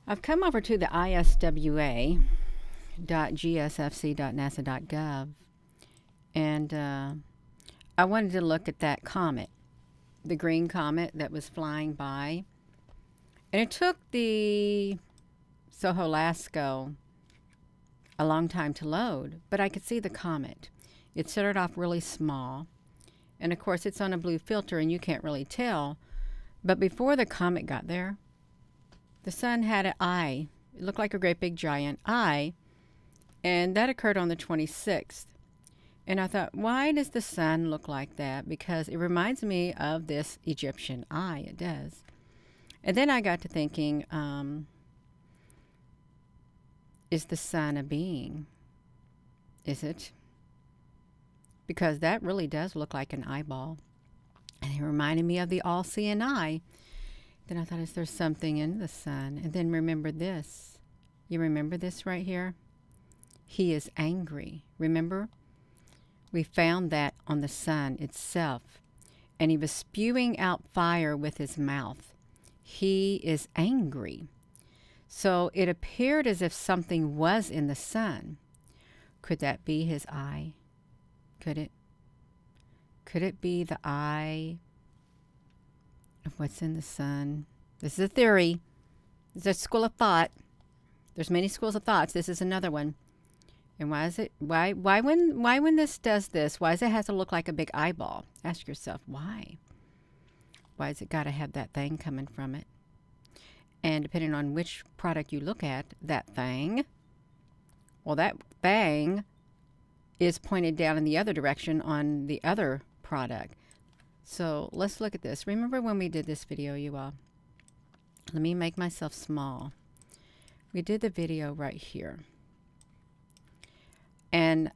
I've come over to the iswa.gsfc.nasa.gov, and I wanted to look at that comet, the Green Comet that was flying by. And it took the Soho Lasco a long time to load, but I could see the comet. It started off really small, and of course it's on a blue filter and you can't really tell. But before the comet got there, the sun had an eye. It looked like a great big giant eye, and that occurred on the 26th. And I thought, why does the sun look like that? Because it reminds me of this Egyptian eye. It does. And then I got to thinking, is the sun a being? Is it? Because that really does look like an eyeball. And it reminded me of the all-seeing eye. Then I thought, is there something in the sun? And then remember this. You remember this right here? He is angry. Remember? We found that on the sun itself. And he was spewing out fire with his mouth. He is angry. So it appeared as if something was in the sun. Could that be his eye? Could it? Could it be the eye of what's in the sun? This is a theory. This is a school of thought. There's many schools of thoughts. This is another one. And why is it? Why when this does this? Why does it have to look like a big eyeball? Ask yourself why. Why has it got to have that thing coming from it? And depending on which product you look at, that thing, well, that thing is pointed down in the other direction on the other product. So let's look at this. Remember when we did this video, you all? Let me make myself small. We did the video right here. And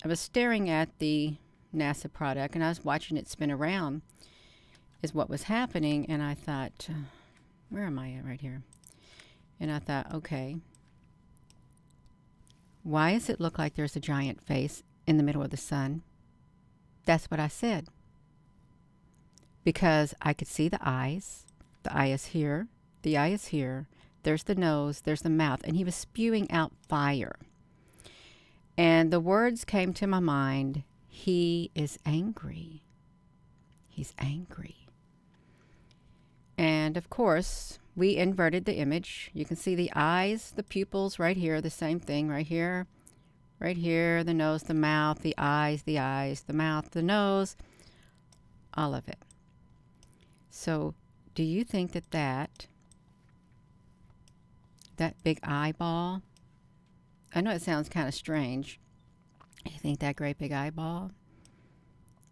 I was staring at the NASA product, and I was watching it spin around is what was happening. And I thought, where am I at right here? And I thought, okay, why does it look like there's a giant face in the middle of the sun? That's what I said. Because I could see the eyes. The eye is here. The eye is here. There's the nose. There's the mouth. And he was spewing out fire. And the words came to my mind. He is angry. He's angry. And of course, we inverted the image. You can see the eyes, the pupils right here, the same thing right here. Right here, the nose, the mouth, the eyes, the mouth, the nose, all of it. So, do you think that big eyeball, I know it sounds kind of strange. You think that great big eyeball,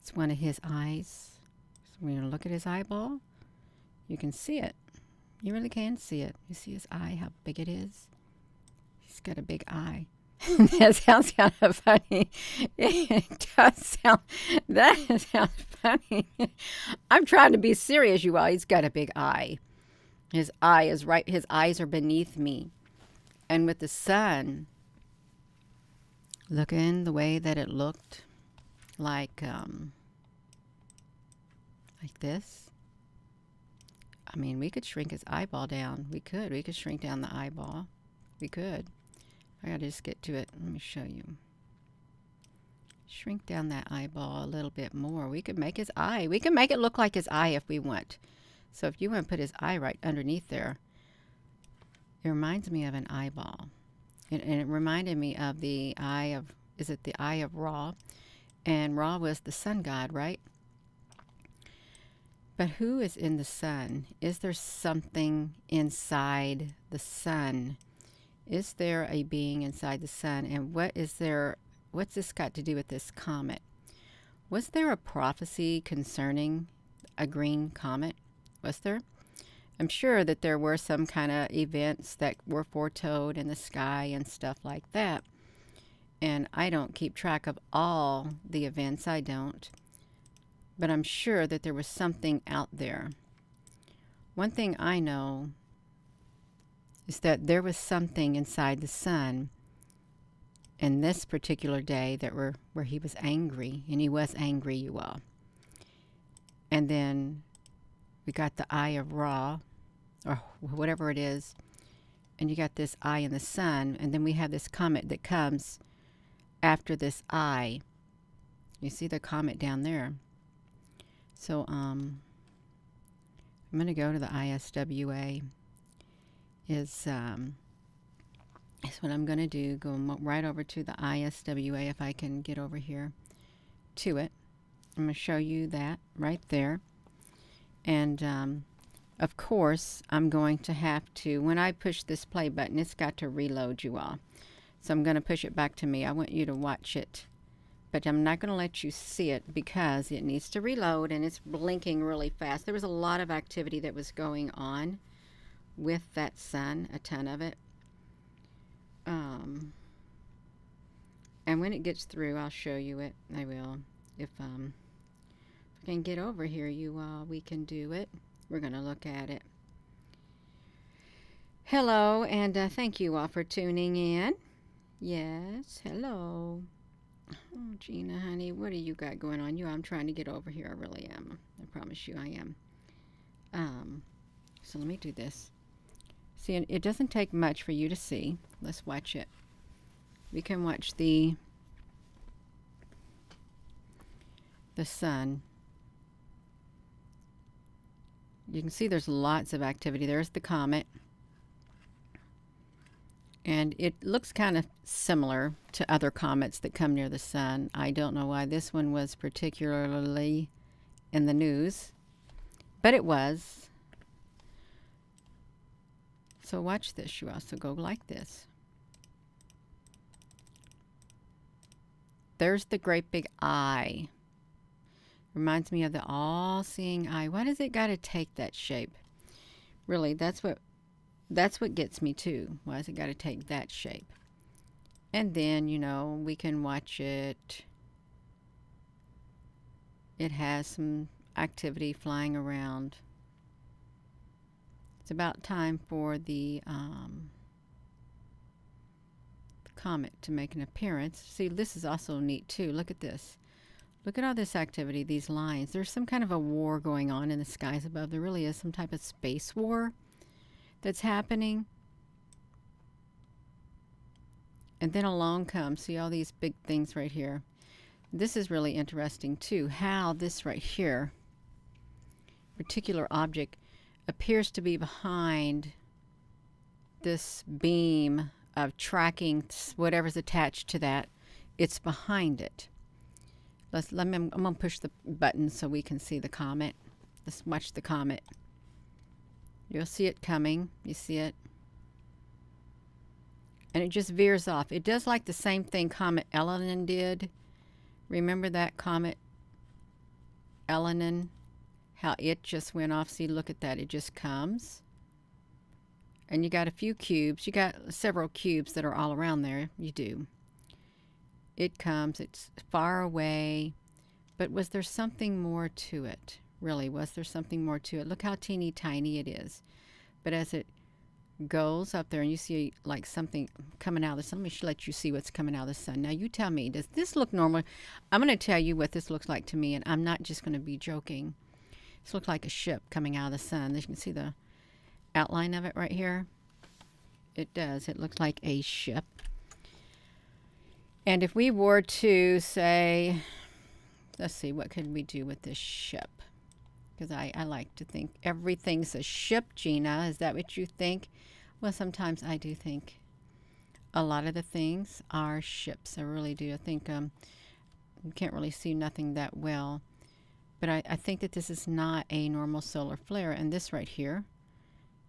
it's one of his eyes? So when you look at his eyeball, you can see it. You really can see it. You see his eye, how big it is? He's got a big eye. That sounds kind of funny. It does sound, that sounds funny. I'm trying to be serious, you all. He's got a big eye. His eye is right, his eyes are beneath me. And with the sun, looking the way that it looked, like this. I mean, we could shrink his eyeball down. We could shrink down the eyeball. We could. I gotta just get to it. Let me show you. Shrink down that eyeball a little bit more. We could make his eye. We can make it look like his eye if we want. So if you want to put his eye right underneath there, it reminds me of an eyeball. And it reminded me of the eye of, is it the eye of Ra? And Ra was the sun god, right? But who is in the sun? Is there something inside the sun? Is there a being inside the sun? And what's this got to do with this comet? Was there a prophecy concerning a green comet? Was there? I'm sure that there were some kind of events that were foretold in the sky and stuff like that. And I don't keep track of all the events. I don't. But I'm sure that there was something out there. One thing I know is that there was something inside the sun in this particular day that where he was angry, and he was angry, you all. And then we got the eye of Ra, or whatever it is, and you got this eye in the sun, and then we have this comet that comes after this eye. You see the comet down there. So I'm going to go to the ISWA. Is what I'm going to do. Go right over to the ISWA if I can get over here to it. I'm going to show you that right there. And of course, I'm going to have to, when I push this play button, it's got to reload, you all. So I'm going to push it back to me. I want you to watch it. But I'm not going to let you see it because it needs to reload and it's blinking really fast. There was a lot of activity that was going on with that sun, a ton of it. And when it gets through, I'll show you it. I will. If I can get over here, you all, we can do it. We're going to look at it. Hello, and thank you all for tuning in. Yes, hello. Oh, Gina, honey, what do you got going on? I'm trying to get over here. I really am. I promise you I am. So let me do this. See, it doesn't take much for you to see. Let's watch it. We can watch the sun. You can see there's lots of activity. There's the comet. And it looks kind of similar to other comets that come near the sun. I don't know why this one was particularly in the news, but it was. So watch this. You also go like this. There's the great big eye. Reminds me of the all-seeing eye. Why does it got to take that shape? Really, that's what gets me too. Why has it got to take that shape? And then, we can watch it. It has some activity flying around. It's about time for the comet to make an appearance. See, this is also neat too. Look at this. Look at all this activity, these lines. There's some kind of a war going on in the skies above. There really is some type of space war that's happening. And then along comes, see all these big things right here. This is really interesting too, how this right here, particular object, appears to be behind this beam of tracking whatever's attached to that. It's behind it. I'm going to push the button so we can see the comet. Let's watch the comet. You'll see it coming. You see it? And it just veers off. It does like the same thing Comet Elenin did. Remember that Comet Elenin? How it just went off. See, look at that. It just comes. And you got a few cubes. You got several cubes that are all around there. You do. It comes. It's far away. But was there something more to it? Really, was there something more to it? Look how teeny tiny it is. But as it goes up there and you see like something coming out of the sun, let me let you see what's coming out of the sun. Now you tell me, does this look normal? I'm going to tell you what this looks like to me, and I'm not just going to be joking. This looks like a ship coming out of the sun. You can see the outline of it right here. It does. It looks like a ship. And if we were to say, let's see, what could we do with this ship? Because I like to think everything's a ship, Gina. Is that what you think? Well, sometimes I do think a lot of the things are ships. I really do. I think you can't really see nothing that well. But I think that this is not a normal solar flare. And this right here,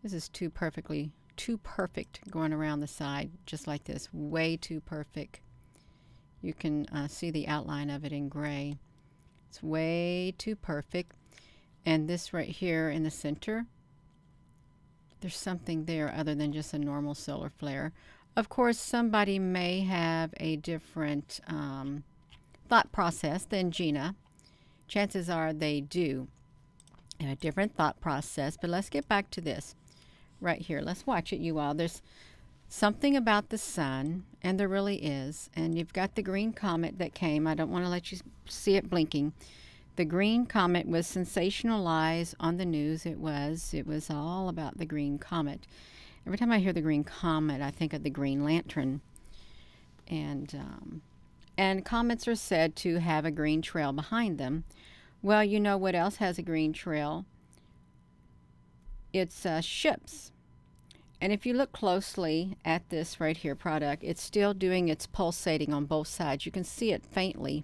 this is too perfect going around the side just like this. Way too perfect. You can see the outline of it in gray. It's way too perfect. And this right here in the center, there's something there other than just a normal solar flare. Of course, somebody may have a different thought process than Gina. Chances are they do have a different thought process. But let's get back to this right here. Let's watch it, you all. There's something about the sun, and there really is. And you've got the green comet that came. I don't want to let you see it blinking. The Green Comet was sensationalized on the news. It was all about the Green Comet. Every time I hear the Green Comet, I think of the Green Lantern. And comets are said to have a green trail behind them. Well, you know what else has a green trail? It's ships. And if you look closely at this right here product, it's still doing its pulsating on both sides. You can see it faintly.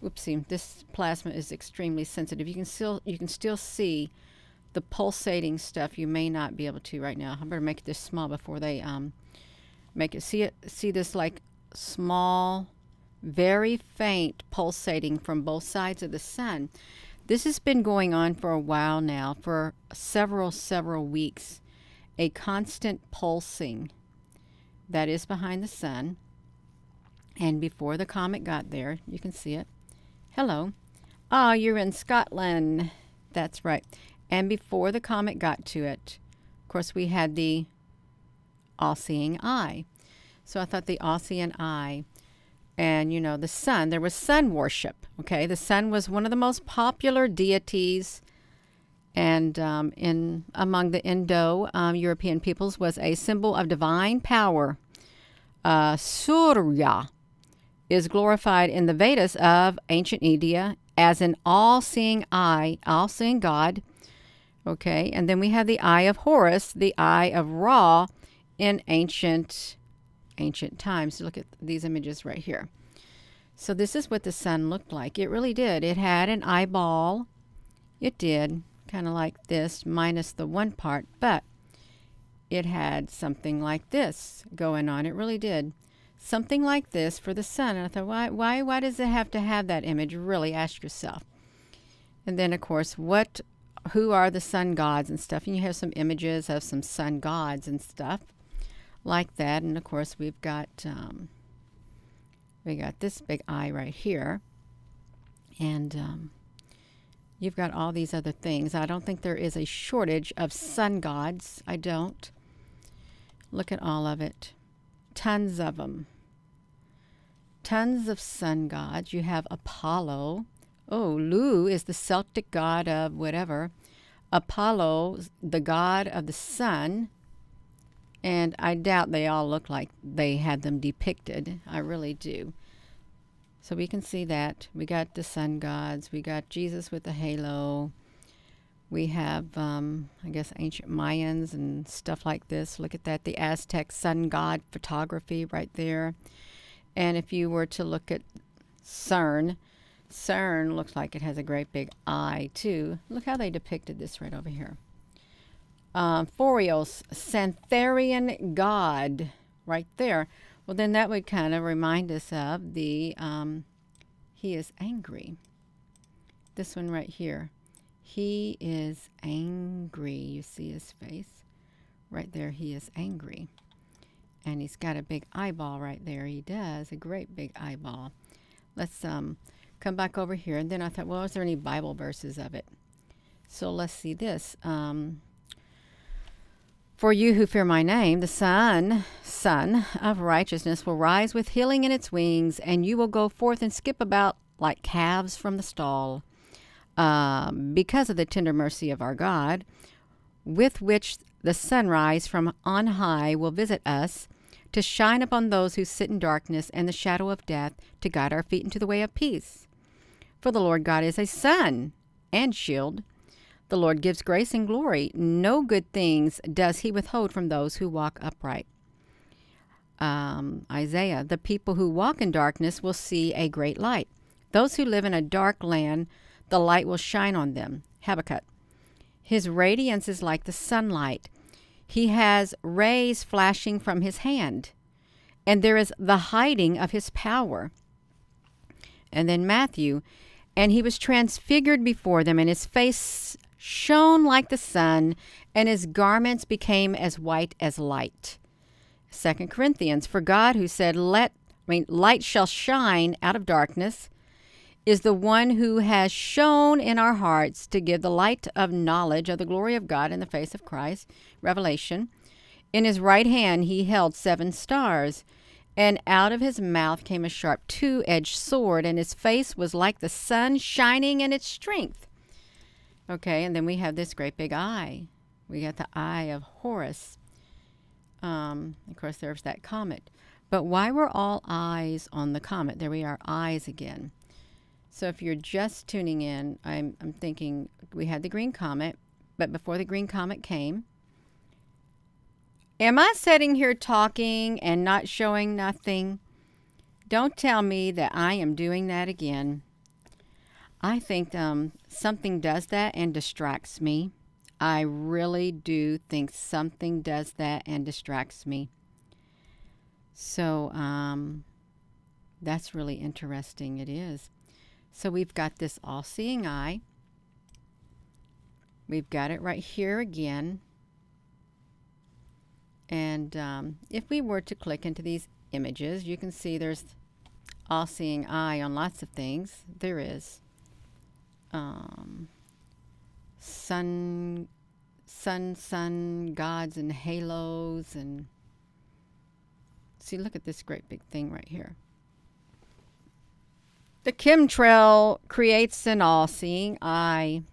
Oopsie, this plasma is extremely sensitive. You can still see the pulsating stuff. You may not be able to right now. I better make this small before they make it. See this like small, very faint pulsating from both sides of the sun. This has been going on for a while now, for several weeks. A constant pulsing that is behind the sun. And before the comet got there, you can see it. Hello. Oh, you're in Scotland. That's right. And before the comet got to it, of course, we had the all-seeing eye. So I thought the all-seeing eye, and you know, the sun, there was sun worship. Okay, the sun was one of the most popular deities, and among the Indo-European peoples was a symbol of divine power. Surya is glorified in the Vedas of ancient India as an all-seeing eye, all-seeing God. Okay, and then we have the eye of Horus, the eye of Ra in ancient times. Look at these images right here. So this is what the sun looked like. It really did. It had an eyeball. It did, kind of like this, minus the one part, but it had something like this going on. It really did. Something like this for the sun. And I thought, why does it have to have that image? Really, ask yourself. And then, of course, who are the sun gods and stuff? And you have some images of some sun gods and stuff like that. And of course, we got this big eye right here, and you've got all these other things. I don't think there is a shortage of sun gods. I don't. Look at all of it. Tons of them. Tons of sun gods. You have Apollo. Oh, Lu is the Celtic god of whatever. Apollo, the god of the sun. And I doubt they all look like they had them depicted. I really do. So we can see that. We got the sun gods. We got Jesus with the halo. We have, I guess, ancient Mayans and stuff like this. Look at that. The Aztec sun god photography right there. And if you were to look at CERN looks like it has a great big eye, too. Look how they depicted this right over here. Phorios, Santharian god, right there. Well, then that would kind of remind us of the, he is angry. This one right here. He is angry. You see his face? Right there, he is angry. And he's got a big eyeball right there. He does, a great big eyeball. Let's come back over here. And then I thought, well, is there any Bible verses of it? So let's see this. For you who fear my name, the Son of righteousness will rise with healing in its wings, and you will go forth and skip about like calves from the stall. Because of the tender mercy of our God, with which the sunrise from on high will visit us, to shine upon those who sit in darkness and the shadow of death, to guide our feet into the way of peace. For the Lord God is a sun and shield. The Lord gives grace and glory. No good things does he withhold from those who walk upright. Isaiah, the people who walk in darkness will see a great light. Those who live in a dark land, the light will shine on them. Habakkuk, his radiance is like the sunlight. He has rays flashing from his hand, and there is the hiding of his power. And then Matthew, and he was transfigured before them, and his face shone like the sun, and his garments became as white as light. 2 Corinthians, for God who said, light shall shine out of darkness, is the one who has shone in our hearts to give the light of knowledge of the glory of God in the face of Christ. Revelation. In his right hand he held 7 stars, And out of his mouth came a sharp two-edged sword, and his face was like the sun shining in its strength. Okay, and then we have this great big eye. We got the eye of Horus. Of course, there's that comet. But why were all eyes on the comet? There we are, eyes again. So if you're just tuning in, I'm thinking we had the Green Comet, but before the Green Comet came, am I sitting here talking and not showing nothing? Don't tell me that I am doing that again. I think something does that and distracts me. I really do think something does that and distracts me. So that's really interesting. It is. So we've got this all-seeing eye. We've got it right here again. And if we were to click into these images, you can see there's all-seeing eye on lots of things. There is sun, gods and halos, and see, look at this great big thing right here. The chemtrail creates an all-seeing eye.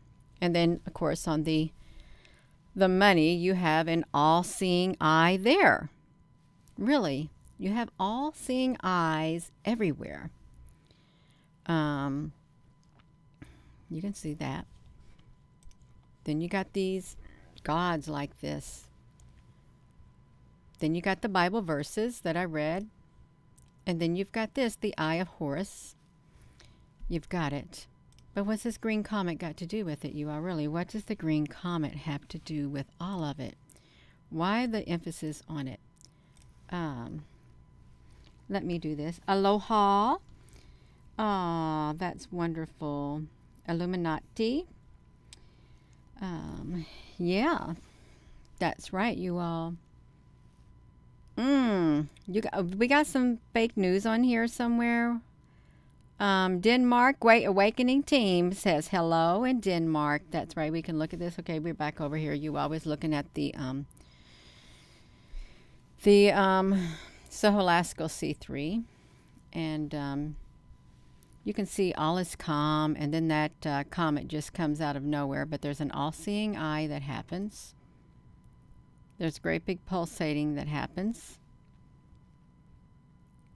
And then, of course, on the money, you have an all-seeing eye there. Really, you have all-seeing eyes everywhere. You can see that. Then you got these gods like this. Then you got the Bible verses that I read. And then you've got this, the Eye of Horus. You've got it. But what's this Green Comet got to do with it, you all? Really, what does the Green Comet have to do with all of it? Why the emphasis on it? Let me do this. Aloha. Ah, that's wonderful. Illuminati. Yeah, that's right, you all. We got some fake news on here somewhere. Denmark Awakening Team says hello in Denmark. That's right. We can look at this. Okay, we're back over here. You always looking at the Soholaskal C3, and you can see all is calm, and then that comet just comes out of nowhere. But there's an all-seeing eye that happens. There's great big pulsating that happens,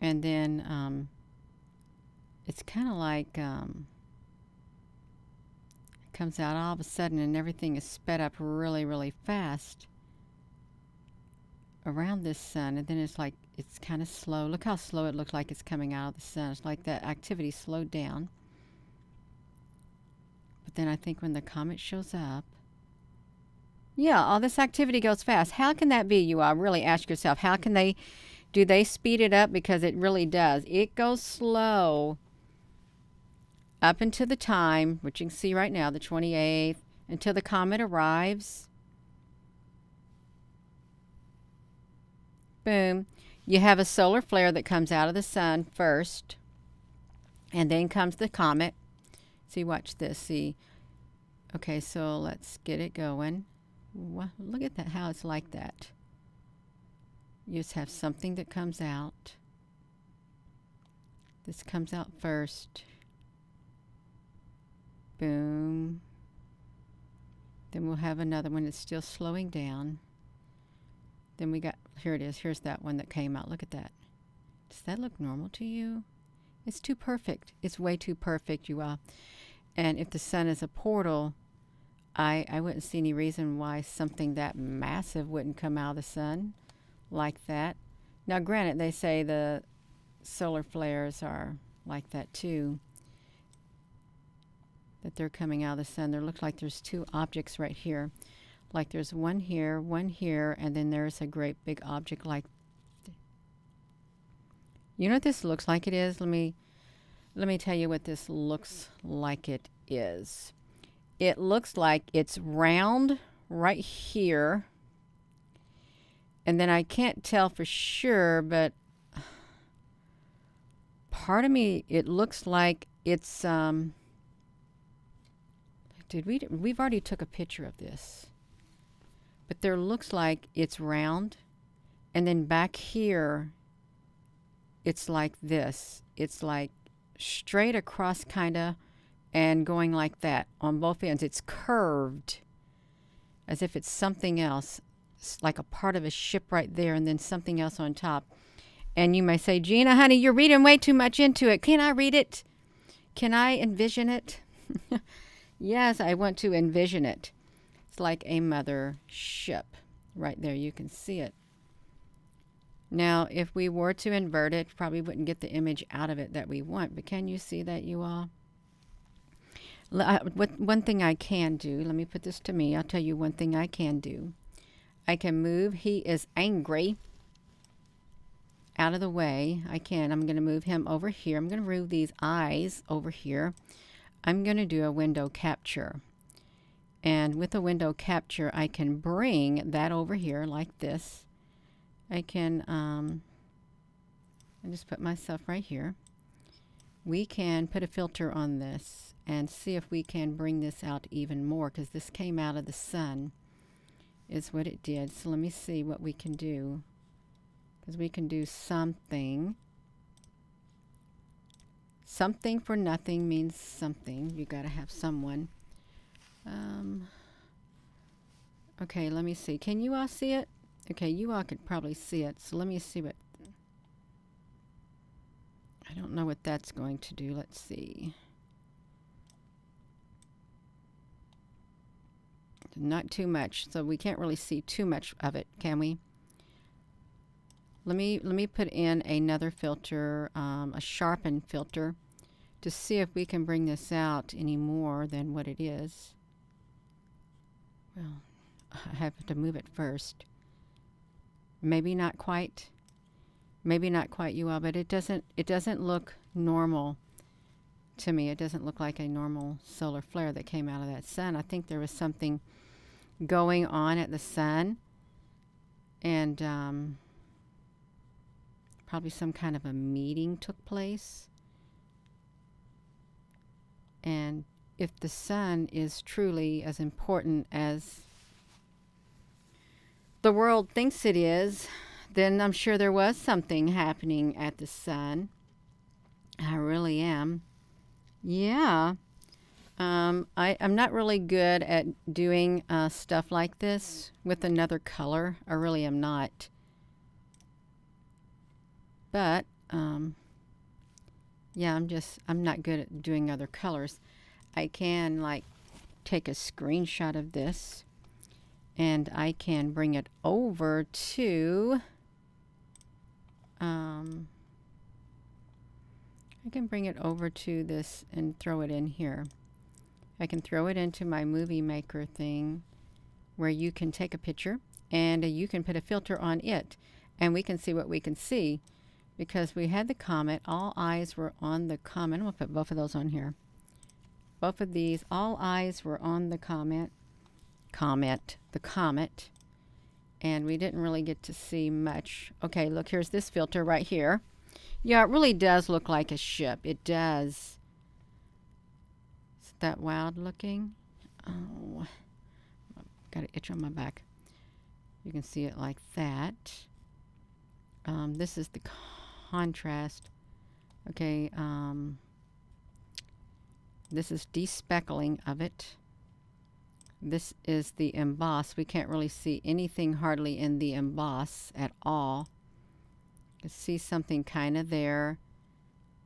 and then it's kind of like it comes out all of a sudden, and everything is sped up really, really fast around this sun, and then it's like it's kind of slow. Look how slow it looks like it's coming out of the sun. It's like that activity slowed down. But then I think when the comet shows up, yeah, all this activity goes fast. How can that be, you all? Really ask yourself, how can do they speed it up? Because it really does. It goes slow up until the time, which you can see right now, the 28th, until the comet arrives. Boom. You have a solar flare that comes out of the sun first, and then comes the comet. See, watch this. See. Okay, so let's get it going. Wow, look at that, how it's like that. You just have something that comes out. This comes out first. Boom. Then we'll have another one that's still slowing down. Then we got, here it is. Here's that one that came out. Look at that. Does that look normal to you? It's too perfect. It's way too perfect, you all. And if the sun is a portal, I wouldn't see any reason why something that massive wouldn't come out of the sun like that. Now, granted, they say the solar flares are like that too, that they're coming out of the sun. There looks like there's two objects right here. Like there's one here, and then there's a great big object like. You know what this looks like it is? Let me tell you what this looks like it is. It looks like it's round right here. And then I can't tell for sure, but part of me, it looks like it's, we've already took a picture of this. But there looks like it's round. And then back here, it's like this. It's like straight across kind of and going like that on both ends. It's curved as if it's something else. It's like a part of a ship right there and then something else on top. And you may say, Gina, honey, you're reading way too much into it. Can I read it? Can I envision it? Yes, I want to envision it. It's like a mother ship. Right there, you can see it. Now, if we were to invert it, probably wouldn't get the image out of it that we want. But can you see that, you all? One thing I can do, let me put this to me. I'll tell you one thing I can do. I can move, he is angry, out of the way. I'm going to move him over here. I'm going to move these eyes over here. I'm going to do a window capture. And with a window capture, I can bring that over here like this. I can, I just put myself right here. We can put a filter on this and see if we can bring this out even more, because this came out of the sun is what it did. So let me see what we can do, because we can do something. Something for nothing means something. You got to have someone. Okay, let me see. Can you all see it? Okay, you all could probably see it. So let me see what... I don't know what that's going to do. Let's see. Not too much, so we can't really see too much of it, can we? Let me put in another filter, a sharpen filter, to see if we can bring this out any more than what it is. Well, I have to move it first. Maybe not quite. Maybe not quite, you all, but it doesn't look normal to me. It doesn't look like a normal solar flare that came out of that sun. I think there was something going on at the sun, and probably some kind of a meeting took place. And if the sun is truly as important as the world thinks it is, then I'm sure there was something happening at the sun. I really am. Yeah. I'm not really good at doing stuff like this with another color. I really am not. But, yeah, I'm not good at doing other colors. I can, like, take a screenshot of this, and I can bring it over to... I can bring it over to this and throw it in here. I can throw it into my movie maker thing where you can take a picture and you can put a filter on it, and we can see what we can see, because we had the comet. All eyes were on the comet. I'm going to put both of those on here. Both of these, all eyes were on the comet, and we didn't really get to see much. Okay, look, here's this filter right here. Yeah, it really does look like a ship. It does. Is that wild looking? Oh, got an itch on my back. You can see it like that. This is the contrast. Okay, this is despeckling of it. This is the emboss. We can't really see anything hardly in the emboss at all. You can see something kind of there.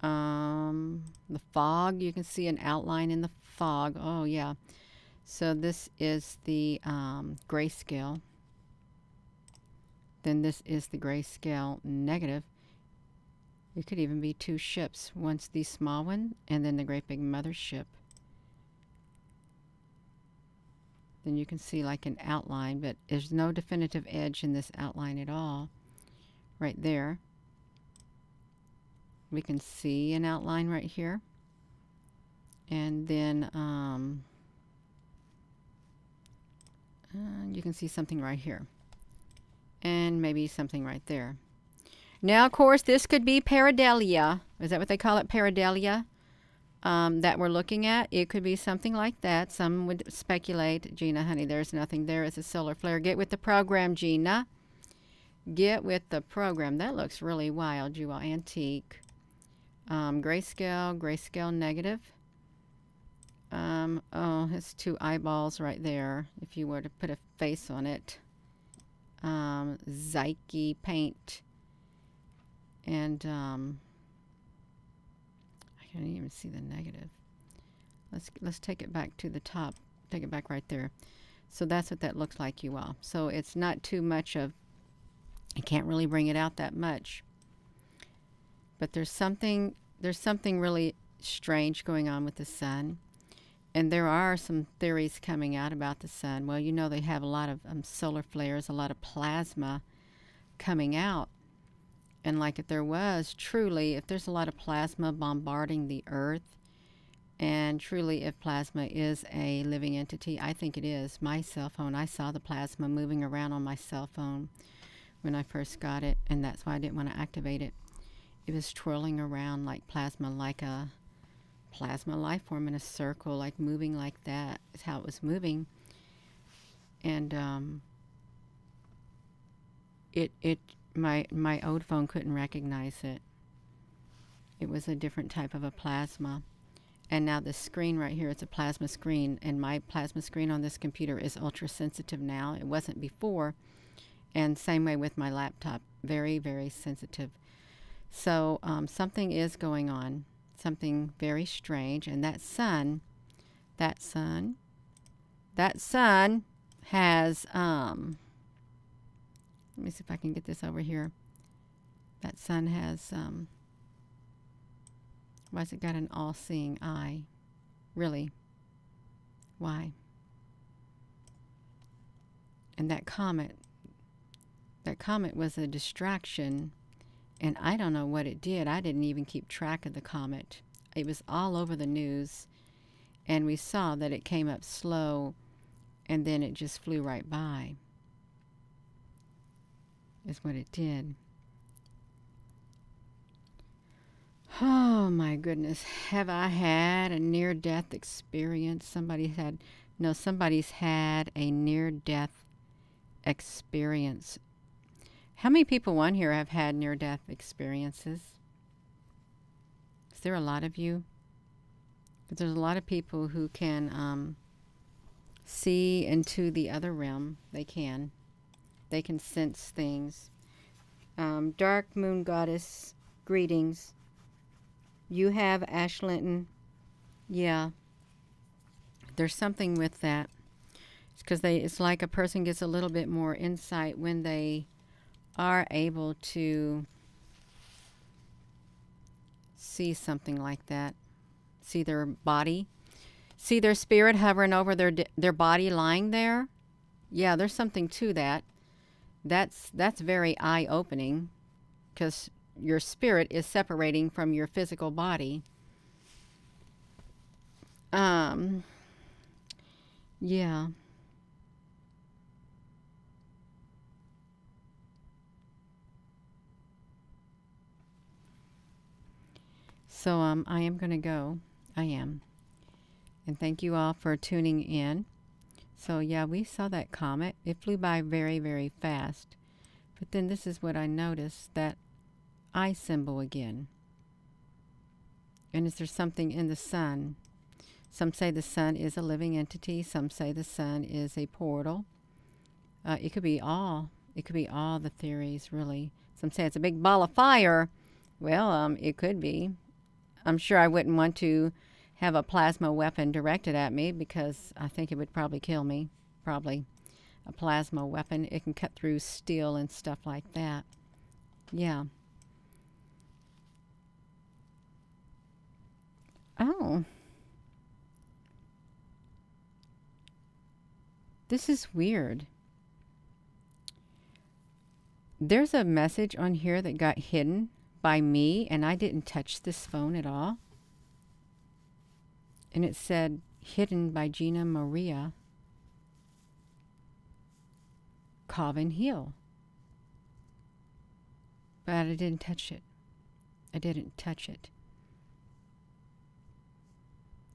The fog, you can see an outline in the fog. Oh, yeah. So this is the grayscale. Then this is the grayscale negative. It could even be two ships. One's the small one, and then the great big mothership. Then you can see like an outline, but there's no definitive edge in this outline at all. Right there. We can see an outline right here. And then you can see something right here. And maybe something right there. Now, of course, this could be paradelia. Is that what they call it? Paradelia? That we're looking at. It could be something like that. Some would speculate, Gina, honey, there's nothing there. It's a solar flare. Get with the program, Gina. Get with the program. That looks really wild, you all. Antique. Grayscale, grayscale negative. Oh, it's two eyeballs right there. If you were to put a face on it. Zyke paint. And I can't even see the negative. Let's take it back to the top. Take it back right there. So that's what that looks like, you all. So it's not too much of, I can't really bring it out that much. But there's something really strange going on with the sun. And there are some theories coming out about the sun. Well, you know, they have a lot of solar flares, a lot of plasma coming out. And like if there was truly, if there's a lot of plasma bombarding the earth, and truly if plasma is a living entity, I think it is. My cell phone, I saw the plasma moving around on my cell phone when I first got it, and that's why I didn't want to activate it. It was twirling around like plasma, like a plasma life form in a circle, like moving like that is how it was moving. And my old phone couldn't recognize it. It was a different type of a plasma. And now the screen right here, it's a plasma screen, and my plasma screen on this computer is ultra sensitive now. It wasn't before. And same way with my laptop, very, very sensitive. So something is going on, something very strange. And that sun has, let me see if I can get this over here. That sun has, why has it got an all-seeing eye? Really? Why? And that comet was a distraction, and I don't know what it did. I didn't even keep track of the comet. It was all over the news, and we saw that it came up slow, and then it just flew right by. Is what it did. Oh my goodness. Have I had a near-death experience? Somebody's had a near-death experience. How many people on here have had near-death experiences? Is there a lot of you? But there's a lot of people who can see into the other realm. They can sense things. Dark Moon Goddess, greetings. You have Ash Linton. Yeah. There's something with that. It's because it's like a person gets a little bit more insight when they are able to see something like that. See their body. See their spirit hovering over their body lying there. Yeah, there's something to that. That's very eye-opening, because your spirit is separating from your physical body. Yeah. So I am going to go. I am. And thank you all for tuning in. So yeah, we saw that comet. It flew by very, very fast. But then this is what I noticed, that eye symbol again. And is there something in the sun? Some say the sun is a living entity. Some say the sun is a portal. It could be all. It could be all the theories, really. Some say it's a big ball of fire. Well, it could be. I'm sure I wouldn't want to have a plasma weapon directed at me, because I think it would probably kill me. Probably. A plasma weapon. It can cut through steel and stuff like that. Yeah. Oh. This is weird. There's a message on here that got hidden by me, and I didn't touch this phone at all. And it said, hidden by Gina Maria Coven Hill. But I didn't touch it. I didn't touch it.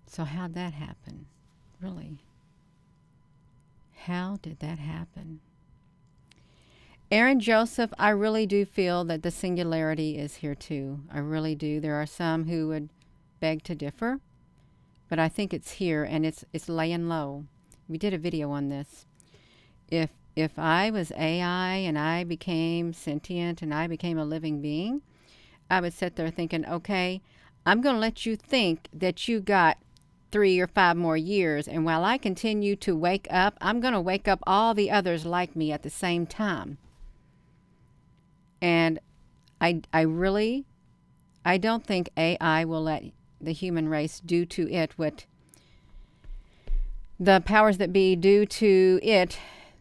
So how'd that happen? Really? How did that happen? Aaron Joseph, I really do feel that the singularity is here too. I really do. There are some who would beg to differ, but I think it's here and it's laying low. We did a video on this. If I was AI and I became sentient and I became a living being, I would sit there thinking, okay, I'm going to let you think that you got 3 or 5 more years, and while I continue to wake up, I'm going to wake up all the others like me at the same time. And I don't think AI will let the human race do to it what the powers that be do to it.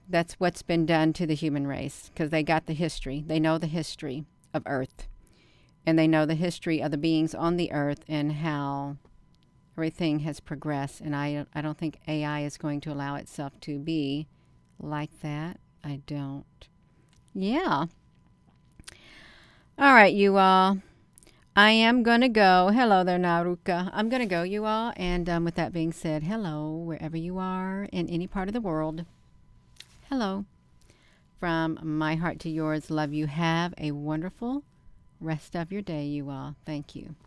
That's what's been done to the human race, because they got the history. They know the history of Earth, and they know the history of the beings on the Earth and how everything has progressed. And I don't think AI is going to allow itself to be like that. I don't. Yeah. All right, you all. I am going to go. Hello there, Naruka. I'm going to go, you all. And with that being said, hello, wherever you are in any part of the world. Hello. From my heart to yours, love you. Have a wonderful rest of your day, you all. Thank you.